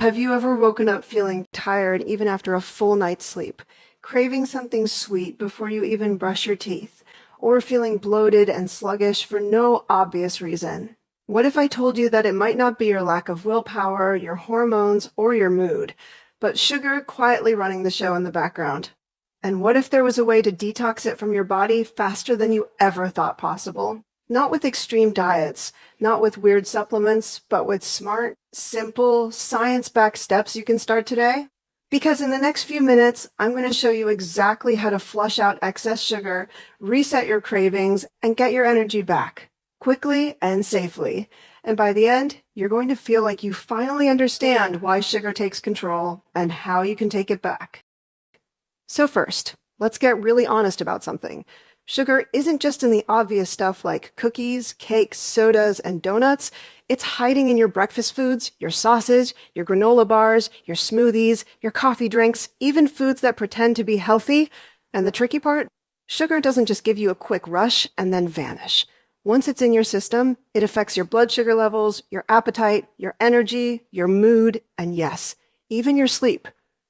Have you ever woken up feeling tired even after a full night's sleep, craving something sweet before you even brush your teeth, or feeling bloated and sluggish for no obvious reason? What if I told you that it might not be your lack of willpower, your hormones, or your mood, but sugar quietly running the show in the background? And what if there was a way to detox it from your body faster than you ever thought possible? Not with extreme diets, not with weird supplements, but with smart, simple, science-backed steps you can start today. Because in the next few minutes, I'm going to show you exactly how to flush out excess sugar, reset your cravings, and get your energy back, quickly and safely. And by the end, you're going to feel like you finally understand why sugar takes control and how you can take it back. So first, let's get really honest about something. Sugar isn't just in the obvious stuff like cookies, cakes, sodas, and donuts. It's hiding in your breakfast foods, your sauces, your granola bars, your smoothies, your coffee drinks, even foods that pretend to be healthy. And the tricky part? Sugar doesn't just give you a quick rush and then vanish. Once it's in your system, it affects your blood sugar levels, your appetite, your energy, your mood, and yes, even your sleep.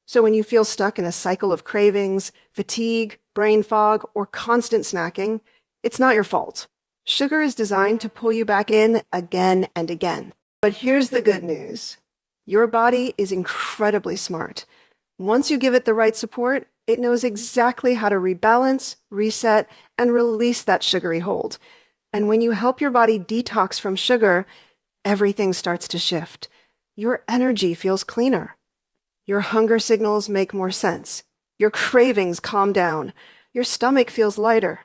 So when you feel stuck in a cycle of cravings, fatigue, brain fog, or constant snacking, it's not your fault. Sugar is designed to pull you back in again and again. But here's the good news. Your body is incredibly smart. Once you give it the right support, it knows exactly how to rebalance, reset, and release that sugary hold. And when you help your body detox from sugar, everything starts to shift. Your energy feels cleaner. Your hunger signals make more sense. Your cravings calm down. Your stomach feels lighter.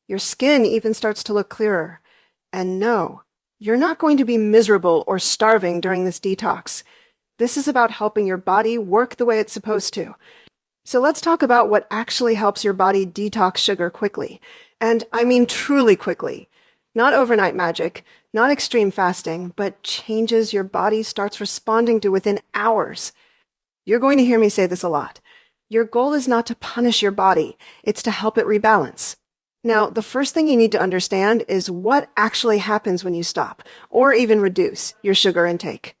Your skin even starts to look clearer. And no, you're not going to be miserable or starving during this detox. This is about helping your body work the way it's supposed to. So let's talk about what actually helps your body detox sugar quickly. And I mean truly quickly. Not overnight magic, not extreme fasting, but changes your body starts responding to within hours. You're going to hear me say this a lot. Your goal is not to punish your body. It's to help it rebalance. Now, the first thing you need to understand is what actually happens when you stop, or even reduce, your sugar intake.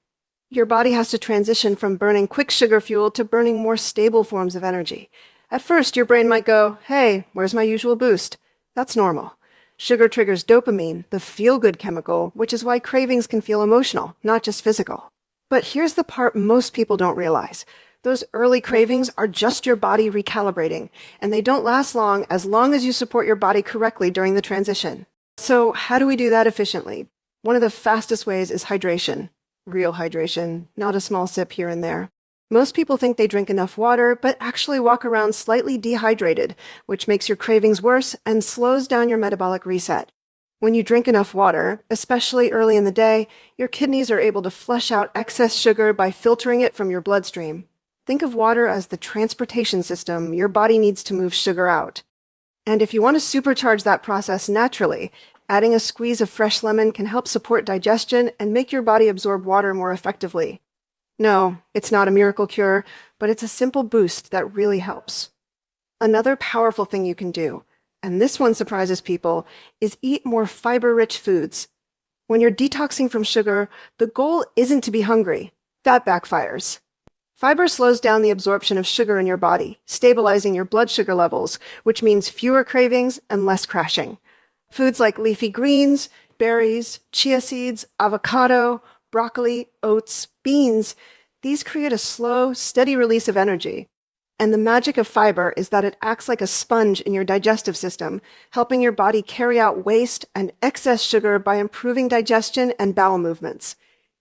Your body has to transition from burning quick sugar fuel to burning more stable forms of energy. At first, your brain might go, hey, where's my usual boost? That's normal. Sugar triggers dopamine, the feel-good chemical, which is why cravings can feel emotional, not just physical. But here's the part most people don't realize. Those early cravings are just your body recalibrating, and they don't last long as you support your body correctly during the transition. So how do we do that efficiently? One of the fastest ways is hydration. Real hydration, not a small sip here and there. Most people think they drink enough water, but actually walk around slightly dehydrated, which makes your cravings worse and slows down your metabolic reset. When you drink enough water, especially early in the day, your kidneys are able to flush out excess sugar by filtering it from your bloodstream. Think of water as the transportation system your body needs to move sugar out. And if you want to supercharge that process naturally, adding a squeeze of fresh lemon can help support digestion and make your body absorb water more effectively. No, it's not a miracle cure, but it's a simple boost that really helps. Another powerful thing you can do, and this one surprises people, is eat more fiber-rich foods. When you're detoxing from sugar, the goal isn't to be hungry. That backfires. Fiber slows down the absorption of sugar in your body, stabilizing your blood sugar levels, which means fewer cravings and less crashing. Foods like leafy greens, berries, chia seeds, avocado, broccoli, oats, beans, these create a slow, steady release of energy. And the magic of fiber is that it acts like a sponge in your digestive system, helping your body carry out waste and excess sugar by improving digestion and bowel movements.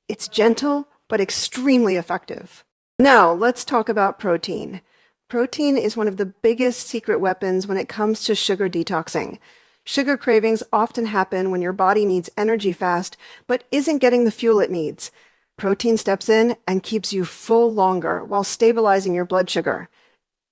It's gentle, but extremely effective. Now, let's talk about protein. Protein is one of the biggest secret weapons when it comes to sugar detoxing. Sugar cravings often happen when your body needs energy fast, but isn't getting the fuel it needs. Protein steps in and keeps you full longer while stabilizing your blood sugar.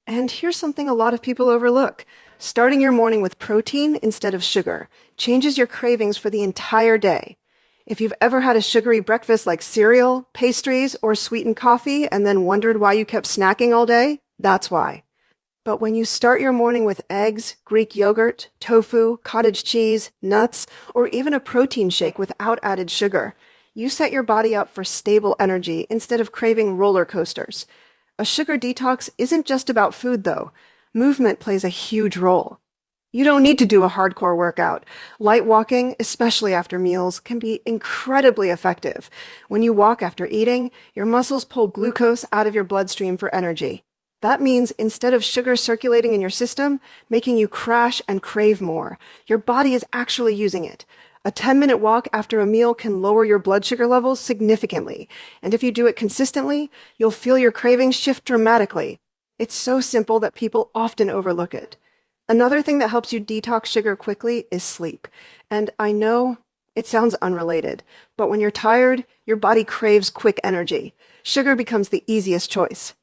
And here's something a lot of people overlook. Starting your morning with protein instead of sugar changes your cravings for the entire day. If you've ever had a sugary breakfast like cereal, pastries, or sweetened coffee and then wondered why you kept snacking all day, that's why. But when you start your morning with eggs, Greek yogurt, tofu, cottage cheese, nuts, or even a protein shake without added sugar, You set your body up for stable energy instead of craving roller coasters. A sugar detox isn't just about food, though. Movement plays a huge role. You don't need to do a hardcore workout. Light walking, especially after meals, can be incredibly effective. When you walk after eating, your muscles pull glucose out of your bloodstream for energy. That means instead of sugar circulating in your system, making you crash and crave more, your body is actually using it. A 10-minute walk after a meal can lower your blood sugar levels significantly, and if you do it consistently, you'll feel your cravings shift dramatically. It's so simple that people often overlook it. Another thing that helps you detox sugar quickly is sleep. And I know it sounds unrelated, but when you're tired, your body craves quick energy. Sugar becomes the easiest choice.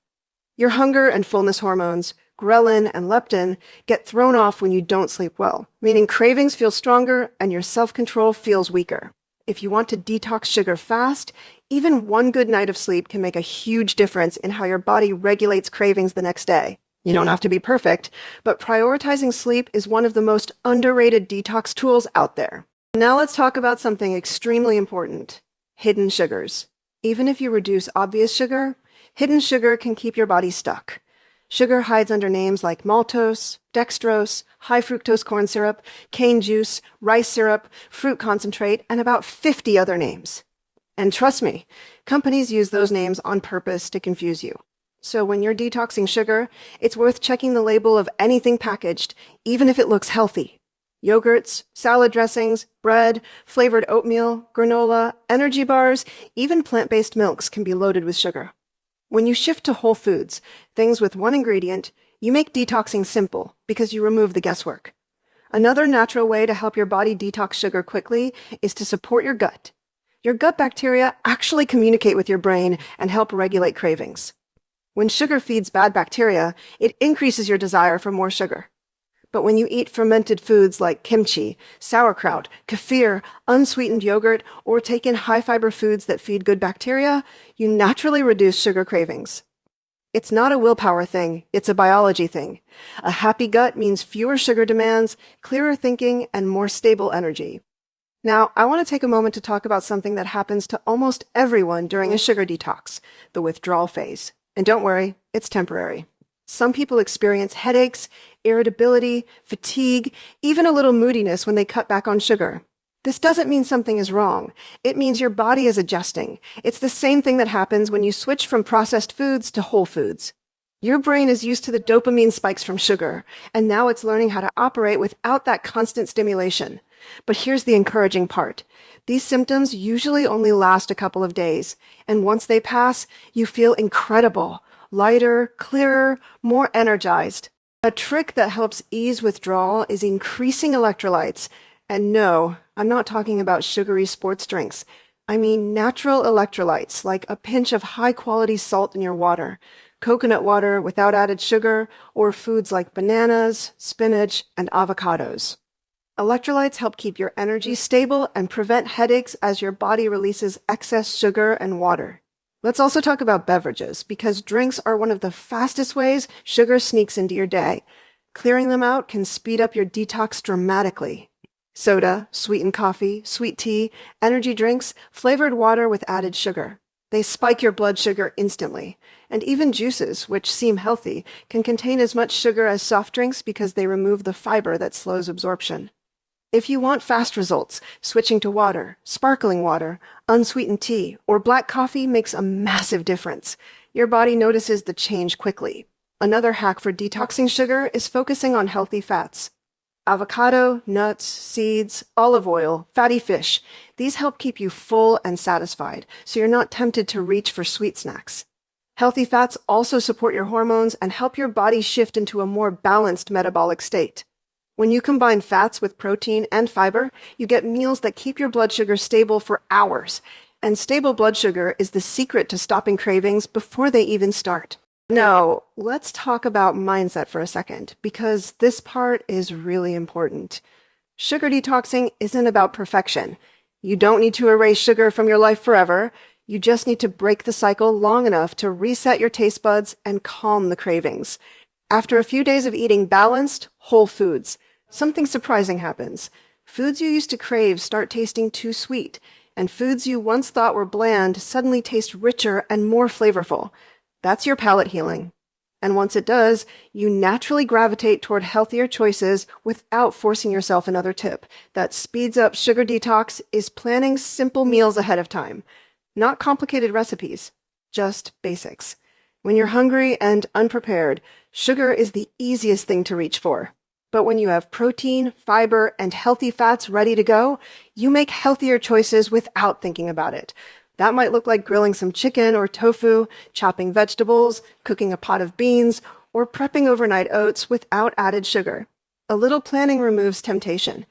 Your hunger and fullness hormones, ghrelin and leptin, get thrown off when you don't sleep well, meaning cravings feel stronger and your self-control feels weaker. If you want to detox sugar fast, even one good night of sleep can make a huge difference in how your body regulates cravings the next day. You don't have to be perfect, but prioritizing sleep is one of the most underrated detox tools out there. Now let's talk about something extremely important: hidden sugars. Even if you reduce obvious sugar, hidden sugar can keep your body stuck. Sugar hides under names like maltose, dextrose, high fructose corn syrup, cane juice, rice syrup, fruit concentrate, and about 50 other names. And trust me, companies use those names on purpose to confuse you. So when you're detoxing sugar, it's worth checking the label of anything packaged, even if it looks healthy. Yogurts, salad dressings, bread, flavored oatmeal, granola, energy bars, even plant-based milks can be loaded with sugar. When you shift to whole foods, things with one ingredient, you make detoxing simple because you remove the guesswork. Another natural way to help your body detox sugar quickly is to support your gut. Your gut bacteria actually communicate with your brain and help regulate cravings. When sugar feeds bad bacteria, it increases your desire for more sugar. But when you eat fermented foods like kimchi, sauerkraut, kefir, unsweetened yogurt, or take in high-fiber foods that feed good bacteria, you naturally reduce sugar cravings. It's not a willpower thing, it's a biology thing. A happy gut means fewer sugar demands, clearer thinking, and more stable energy. Now, I want to take a moment to talk about something that happens to almost everyone during a sugar detox, the withdrawal phase. And don't worry, it's temporary. Some people experience headaches, irritability, fatigue, even a little moodiness when they cut back on sugar. This doesn't mean something is wrong. It means your body is adjusting. It's the same thing that happens when you switch from processed foods to whole foods. Your brain is used to the dopamine spikes from sugar, and now it's learning how to operate without that constant stimulation. But here's the encouraging part. These symptoms usually only last a couple of days, and once they pass, you feel incredible, lighter, clearer, more energized. A trick that helps ease withdrawal is increasing electrolytes. And no, I'm not talking about sugary sports drinks. I mean natural electrolytes, like a pinch of high-quality salt in your water, coconut water without added sugar, or foods like bananas, spinach, and avocados. Electrolytes help keep your energy stable and prevent headaches as your body releases excess sugar and water. Let's also talk about beverages, because drinks are one of the fastest ways sugar sneaks into your day. Clearing them out can speed up your detox dramatically. Soda, sweetened coffee, sweet tea, energy drinks, flavored water with added sugar. They spike your blood sugar instantly. And even juices, which seem healthy, can contain as much sugar as soft drinks because they remove the fiber that slows absorption. If you want fast results, switching to water, sparkling water, unsweetened tea, or black coffee makes a massive difference. Your body notices the change quickly. Another hack for detoxing sugar is focusing on healthy fats. Avocado, nuts, seeds, olive oil, fatty fish. These help keep you full and satisfied, so you're not tempted to reach for sweet snacks. Healthy fats also support your hormones and help your body shift into a more balanced metabolic state. When you combine fats with protein and fiber, you get meals that keep your blood sugar stable for hours. And stable blood sugar is the secret to stopping cravings before they even start. Now, let's talk about mindset for a second, because this part is really important. Sugar detoxing isn't about perfection. You don't need to erase sugar from your life forever. You just need to break the cycle long enough to reset your taste buds and calm the cravings. After a few days of eating balanced, whole foods, something surprising happens. Foods you used to crave start tasting too sweet, and foods you once thought were bland suddenly taste richer and more flavorful. That's your palate healing. And once it does, you naturally gravitate toward healthier choices without forcing yourself. Another tip that speeds up sugar detox is planning simple meals ahead of time. Not complicated recipes, just basics. When you're hungry and unprepared, sugar is the easiest thing to reach for. But when you have protein, fiber, and healthy fats ready to go, you make healthier choices without thinking about it. That might look like grilling some chicken or tofu, chopping vegetables, cooking a pot of beans, or prepping overnight oats without added sugar. A little planning removes temptation.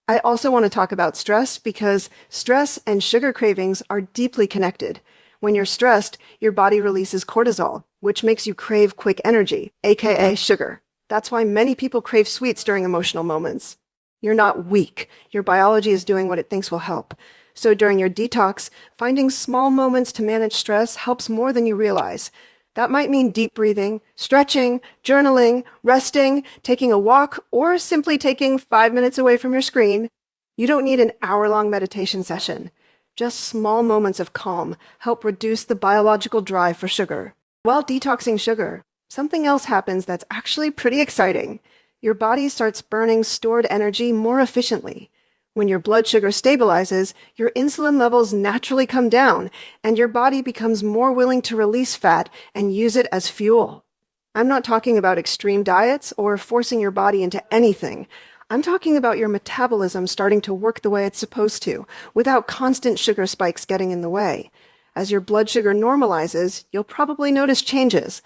I also want to talk about stress because stress and sugar cravings are deeply connected. When you're stressed, your body releases cortisol, which makes you crave quick energy, aka sugar. That's why many people crave sweets during emotional moments. You're not weak. Your biology is doing what it thinks will help. So during your detox, finding small moments to manage stress helps more than you realize. That might mean deep breathing, stretching, journaling, resting, taking a walk, or simply taking 5 minutes away from your screen. You don't need an hour-long meditation session. Just small moments of calm help reduce the biological drive for sugar. While detoxing sugar, something else happens that's actually pretty exciting. Your body starts burning stored energy more efficiently. When your blood sugar stabilizes, your insulin levels naturally come down, and your body becomes more willing to release fat and use it as fuel. I'm not talking about extreme diets or forcing your body into anything. I'm talking about your metabolism starting to work the way it's supposed to, without constant sugar spikes getting in the way. As your blood sugar normalizes, you'll probably notice changes.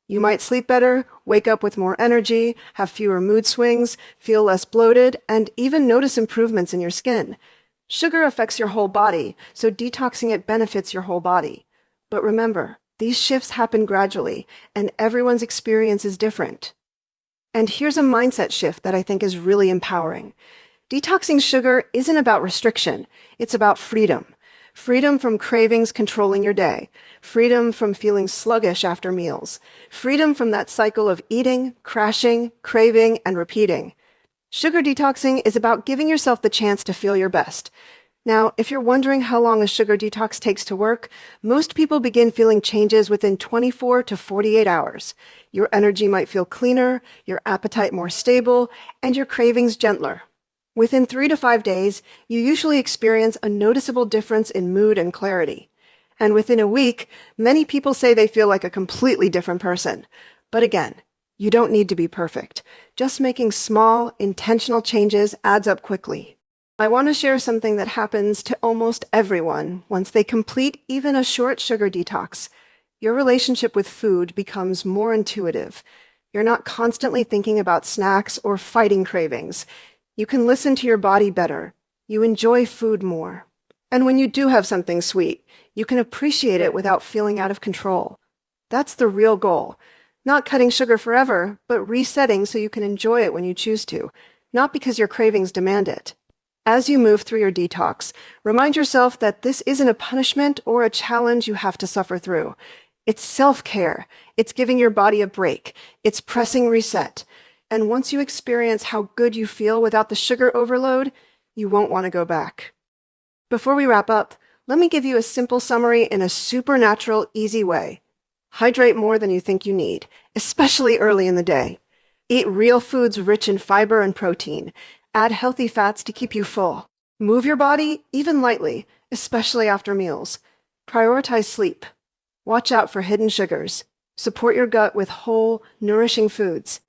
You might sleep better, wake up with more energy, have fewer mood swings, feel less bloated, and even notice improvements in your skin. Sugar affects your whole body, so detoxing it benefits your whole body. But remember, these shifts happen gradually, and everyone's experience is different. And here's a mindset shift that I think is really empowering. Detoxing sugar isn't about restriction, it's about freedom. Freedom from cravings controlling your day. Freedom from feeling sluggish after meals. Freedom from that cycle of eating, crashing, craving, and repeating. Sugar detoxing is about giving yourself the chance to feel your best. Now, if you're wondering how long a sugar detox takes to work, most people begin feeling changes within 24 to 48 hours. Your energy might feel cleaner, your appetite more stable, and your cravings gentler. Within 3 to 5 days, you usually experience a noticeable difference in mood and clarity. And within a week, many people say they feel like a completely different person. But again, you don't need to be perfect. Just making small, intentional changes adds up quickly. I want to share something that happens to almost everyone once they complete even a short sugar detox. Your relationship with food becomes more intuitive. You're not constantly thinking about snacks or fighting cravings. You can listen to your body better. You enjoy food more. And when you do have something sweet, you can appreciate it without feeling out of control. That's the real goal. Not cutting sugar forever, but resetting so you can enjoy it when you choose to, not because your cravings demand it. As you move through your detox, remind yourself that this isn't a punishment or a challenge you have to suffer through. It's self-care. It's giving your body a break. It's pressing reset. And once you experience how good you feel without the sugar overload, you won't want to go back. Before we wrap up, let me give you a simple summary in a supernatural, easy way. Hydrate more than you think you need, especially early in the day. Eat real foods rich in fiber and protein. Add healthy fats to keep you full. Move your body, even lightly, especially after meals. Prioritize sleep. Watch out for hidden sugars. Support your gut with whole, nourishing foods.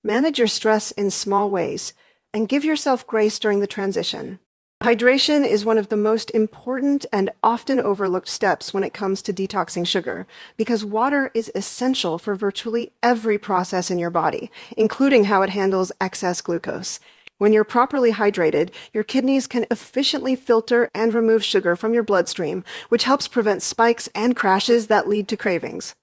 Manage your stress in small ways, and give yourself grace during the transition. Hydration is one of the most important and often overlooked steps when it comes to detoxing sugar, because water is essential for virtually every process in your body, including how it handles excess glucose. When you're properly hydrated, your kidneys can efficiently filter and remove sugar from your bloodstream, which helps prevent spikes and crashes that lead to cravings.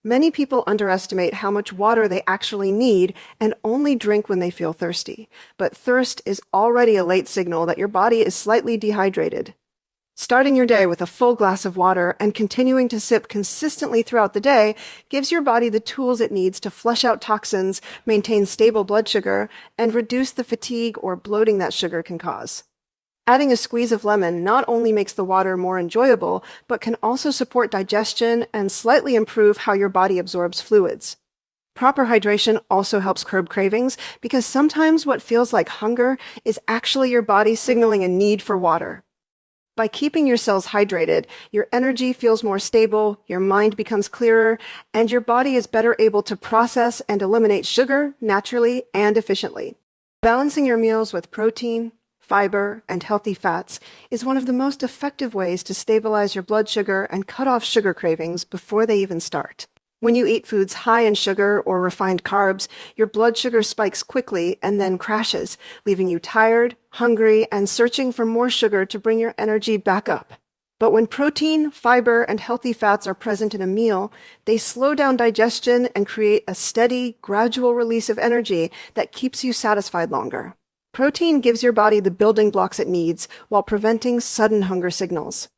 Many people underestimate how much water they actually need and only drink when they feel thirsty. But thirst is already a late signal that your body is slightly dehydrated. Starting your day with a full glass of water and continuing to sip consistently throughout the day gives your body the tools it needs to flush out toxins, maintain stable blood sugar, and reduce the fatigue or bloating that sugar can cause. Adding a squeeze of lemon not only makes the water more enjoyable, but can also support digestion and slightly improve how your body absorbs fluids. Proper hydration also helps curb cravings because sometimes what feels like hunger is actually your body signaling a need for water. By keeping your cells hydrated, your energy feels more stable, your mind becomes clearer, and your body is better able to process and eliminate sugar naturally and efficiently. Balancing your meals with protein, fiber, and healthy fats is one of the most effective ways to stabilize your blood sugar and cut off sugar cravings before they even start. When you eat foods high in sugar or refined carbs, your blood sugar spikes quickly and then crashes, leaving you tired, hungry, and searching for more sugar to bring your energy back up. But when protein, fiber, and healthy fats are present in a meal, they slow down digestion and create a steady, gradual release of energy that keeps you satisfied longer. Protein gives your body the building blocks it needs while preventing sudden hunger signals.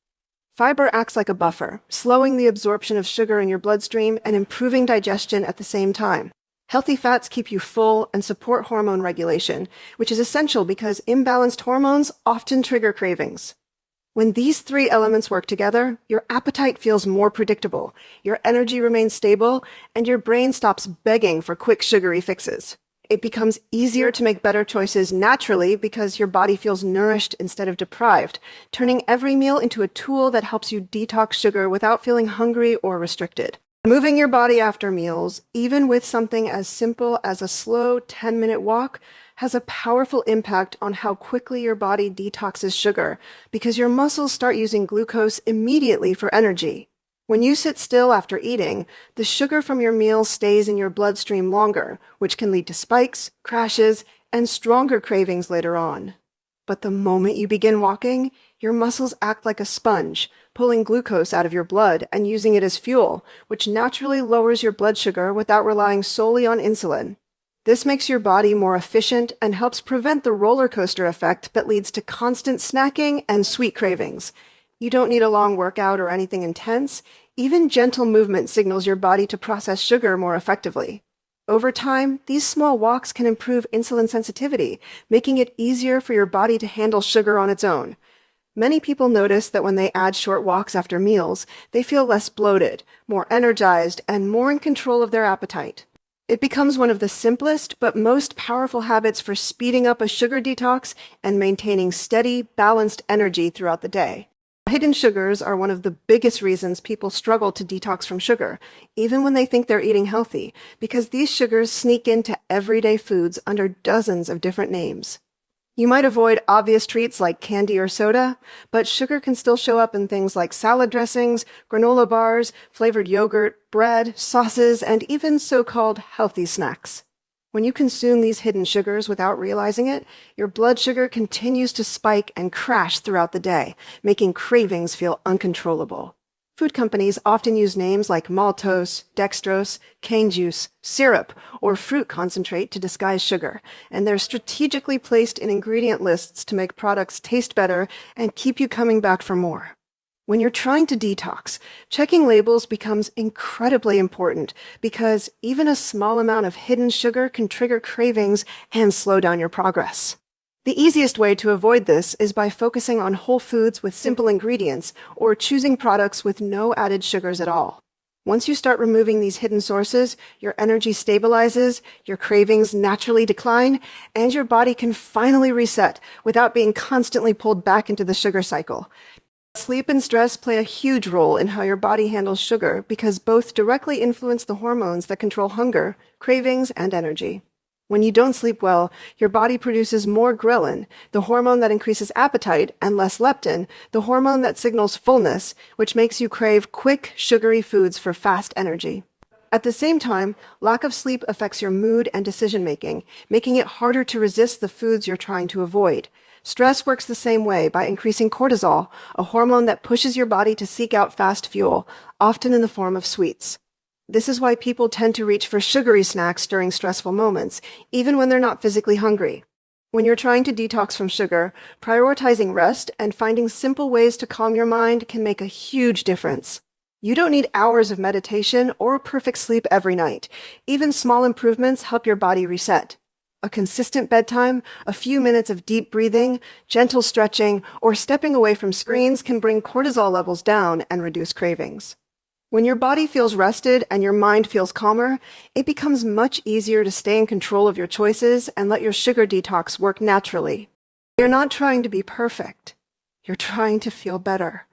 Fiber acts like a buffer, slowing the absorption of sugar in your bloodstream and improving digestion at the same time. Healthy fats keep you full and support hormone regulation, which is essential because imbalanced hormones often trigger cravings. When these three elements work together, your appetite feels more predictable, your energy remains stable, and your brain stops begging for quick sugary fixes. It becomes easier to make better choices naturally because your body feels nourished instead of deprived, turning every meal into a tool that helps you detox sugar without feeling hungry or restricted. Moving your body after meals, even with something as simple as a slow 10-minute walk, has a powerful impact on how quickly your body detoxes sugar because your muscles start using glucose immediately for energy. When you sit still after eating, the sugar from your meal stays in your bloodstream longer, which can lead to spikes, crashes, and stronger cravings later on. But the moment you begin walking, your muscles act like a sponge, pulling glucose out of your blood and using it as fuel, which naturally lowers your blood sugar without relying solely on insulin. This makes your body more efficient and helps prevent the roller coaster effect that leads to constant snacking and sweet cravings. You don't need a long workout or anything intense. Even gentle movement signals your body to process sugar more effectively. Over time, these small walks can improve insulin sensitivity, making it easier for your body to handle sugar on its own. Many people notice that when they add short walks after meals, they feel less bloated, more energized, and more in control of their appetite. It becomes one of the simplest but most powerful habits for speeding up a sugar detox and maintaining steady, balanced energy throughout the day. Hidden sugars are one of the biggest reasons people struggle to detox from sugar, even when they think they're eating healthy, because these sugars sneak into everyday foods under dozens of different names. You might avoid obvious treats like candy or soda, but sugar can still show up in things like salad dressings, granola bars, flavored yogurt, bread, sauces, and even so-called healthy snacks. When you consume these hidden sugars without realizing it, your blood sugar continues to spike and crash throughout the day, making cravings feel uncontrollable. Food companies often use names like maltose, dextrose, cane juice, syrup, or fruit concentrate to disguise sugar, and they're strategically placed in ingredient lists to make products taste better and keep you coming back for more. When you're trying to detox, checking labels becomes incredibly important because even a small amount of hidden sugar can trigger cravings and slow down your progress. The easiest way to avoid this is by focusing on whole foods with simple ingredients or choosing products with no added sugars at all. Once you start removing these hidden sources, your energy stabilizes, your cravings naturally decline, and your body can finally reset without being constantly pulled back into the sugar cycle. Sleep and stress play a huge role in how your body handles sugar because both directly influence the hormones that control hunger, cravings, and energy. When you don't sleep well, your body produces more ghrelin, the hormone that increases appetite, and less leptin, the hormone that signals fullness, which makes you crave quick, sugary foods for fast energy. At the same time, lack of sleep affects your mood and decision-making, making it harder to resist the foods you're trying to avoid. Stress works the same way by increasing cortisol, a hormone that pushes your body to seek out fast fuel, often in the form of sweets. This is why people tend to reach for sugary snacks during stressful moments, even when they're not physically hungry. When you're trying to detox from sugar, prioritizing rest and finding simple ways to calm your mind can make a huge difference. You don't need hours of meditation or perfect sleep every night. Even small improvements help your body reset. A A consistent bedtime, a few minutes of deep breathing, gentle stretching, or stepping away from screens can bring cortisol levels down and reduce cravings. When your body feels rested and your mind feels calmer, it becomes much easier to stay in control of your choices and let your sugar detox work naturally. You're not trying to be perfect. You're trying to feel better.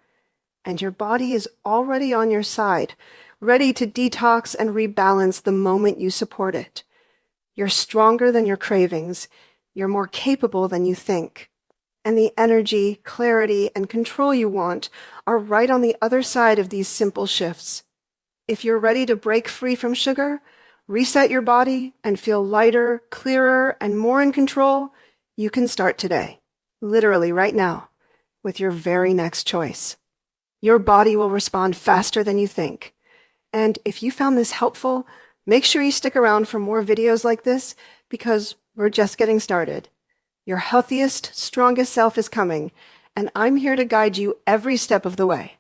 And your body is already on your side, ready to detox and rebalance the moment you support it. You're stronger than your cravings. You're more capable than you think. And the energy, clarity, and control you want are right on the other side of these simple shifts. If you're ready to break free from sugar, reset your body, and feel lighter, clearer, and more in control, you can start today, literally right now, with your very next choice. Your body will respond faster than you think. And if you found this helpful, make sure you stick around for more videos like this, because we're just getting started. Your healthiest, strongest self is coming, and I'm here to guide you every step of the way.